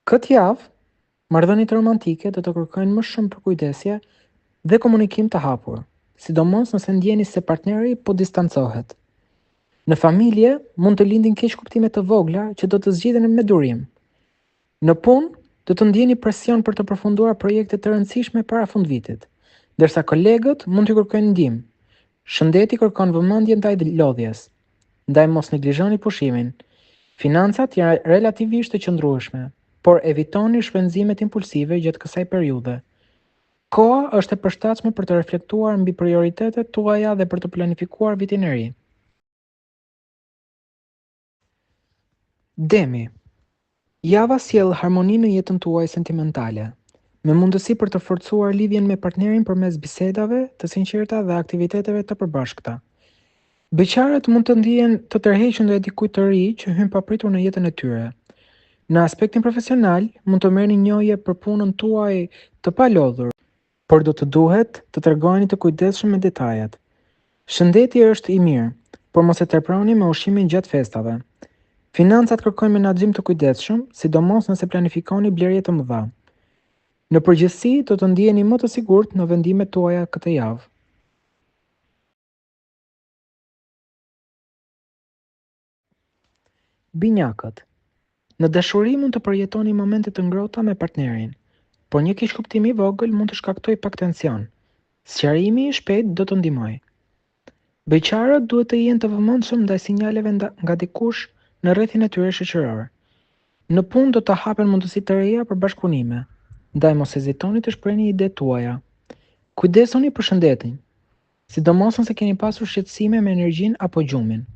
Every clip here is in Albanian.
Këtë javë, marrëdhëniet romantike do të kërkojnë më shumë përkujdesje dhe komunikim të hapur, sidomos nëse ndjeni se partneri po distancohet. Në familje, mund të lindin keqkuptime të vogla që do të zgjidhen me durim. Në punë, do të ndjeni presion për të përfunduar projekte të rëndësishme para fundvitit, ndërsa kolegët mund të kërkojnë ndihmë. Shëndeti kërkon vëmendje ndaj lodhjes. Ndaj mos neglizhoni pushimin. Financat janë relativisht të qëndrueshme, por evitoni shpenzimet impulsive gjatë kësaj periudhe. Koha është e përshtatshme për të reflektuar mbi prioritetet tuaja dhe për të planifikuar vitin e ri. Demi. Java sjell harmoni në jetën tuaj sentimentale, me mundësi për të forcuar lidhjen me partnerin përmes bisedave të sinqerta dhe aktiviteteve të përbashkëta. Beqarët mund të ndihen të tërhequr ndaj dikujt të ri që hyn papritur në jetën e tyre. Në aspektin profesional, mund të merrni njohje për punën tuaj të palodhur, por do të duhet të tregoni të kujdesshëm me detajet. Shëndeti është i mirë, por mos e tepëroni me ushqimin gjatë festave. Financat kërkojnë menaxhim të kujdesshëm, sidomos nëse planifikoni blerje të mëdha. Në përgjithësi, do të ndiheni më të sigurt në vendimet tuaja këtë javë. Binjakët. Në dashuri mund të përjetoni momente të ngrohta me partnerin, por një keqkuptim i vogël mund të shkaktojë pak tension. Sqarimi i shpejt do të ndihmojë. Beqarët duhet të jenë të vëmendshëm ndaj sinjaleve nga dikush në rrethin e tyre shoqëror. Në punë do të hapen mundësi të reja për bashkëpunime, ndaj mos hezitoni të shprehni idetë tuaja. Kujdesoni për shëndetin, sidomos nëse keni pasur shqetësime me energjinë apo gjumin.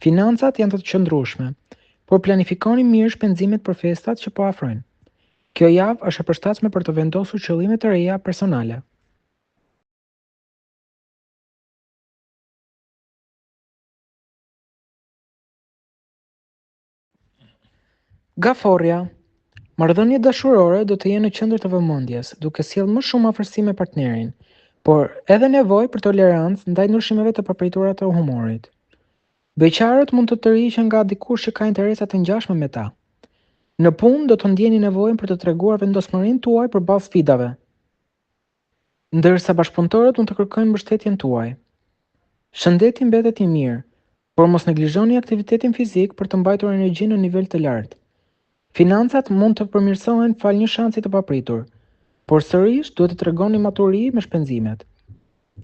Financat janë të qëndrueshme, por planifikoni mirë shpenzimet për festat që po afrojnë. Kjo javë është e përshtatshme për të vendosur qëllime të reja personale. Gaforja. Marrëdhëniet dashurore do të jenë në qendër të vëmendjes, duke sjellë më shumë afërsi me partnerin, por edhe nevojë për tolerancë ndaj ndryshimeve të papritura të humorit. Beqarët mund të tërhiqen nga dikush që ka interesa të ngjashme me ta. Në punë do të ndjeni nevojën për të treguar vendosmërinë tuaj përballë sfidave, ndërsa bashkëpunëtorët mund të kërkojnë mbështetjen tuaj. Shëndeti mbetet i mirë, por mos neglizhoni aktivitetin fizik për të mbajtur energjinë në nivel të lartë. Financat mund të përmirësohen fal një shansi të papritur, por sërish duhet të tregoni maturi me shpenzimet.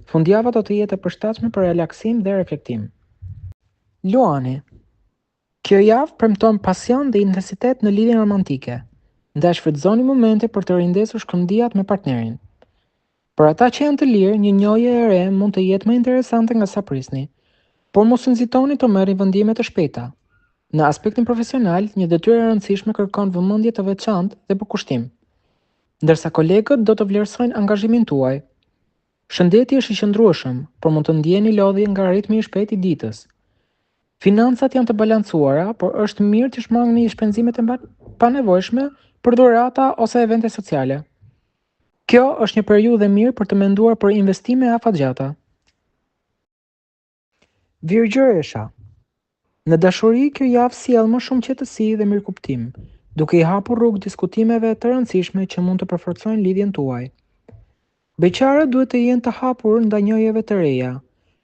Fundjava do të jetë e përshtatshme për relaksim dhe reflektim. Luani. Kjo javë premton pasion dhe intensitet në lidhjen romantike, ndaj shfrytëzoni momente për të rindesur shkëmbijat me partnerin. Për ata që janë të lirë, një njohje e re mund të jetë më interesante nga sa prisni, por mos nxitoni të merrni vendime të shpejta. Në aspektin profesional, një detyrë e rëndësishme kërkon vëmendje të veçantë dhe përkushtim, ndërsa kolegët do të vlerësojnë angazhimin tuaj. Shëndeti është i qëndrueshëm, por mund të ndjeni lodhje nga ritmi i shpejtë i ditës. Financat janë të balancuara, por është mirë të shmangni shpenzimet e panevojshme për dhurata ose evente sociale. Kjo është një periudhë e mirë për të menduar për investime afatgjata. Virgjëresha. Në dashuri, kjo javë sjell më shumë qetësi dhe mirëkuptim, duke i hapur rrugë diskutimeve të rëndësishme që mund të përforcojnë lidhjen tuaj. Beqarët duhet të jenë të hapur ndaj njohjeve të reja,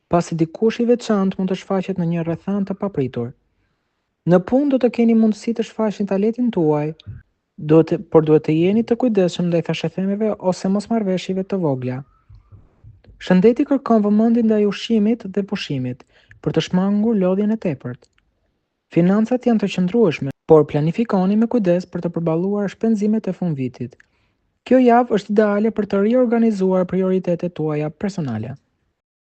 pasi dikush i veçantë mund të shfaqet në një rrethan të papritur. Në punë do të keni mundësi të shfaqni talentin tuaj, por duhet të jeni të kujdesshëm ndaj thashëthemeve ose mosmarrveshjeve të vogla. Shëndeti kërkon vëmendje ndaj ushqimit dhe pushimit, për të shmangur lodhjen e tepërt. Financat janë të qëndrueshme, por planifikoni me kujdes për të përballuar shpenzimet e fundvitit. Kjo javë është ideale për të riorganizuar prioritetet tuaja personale.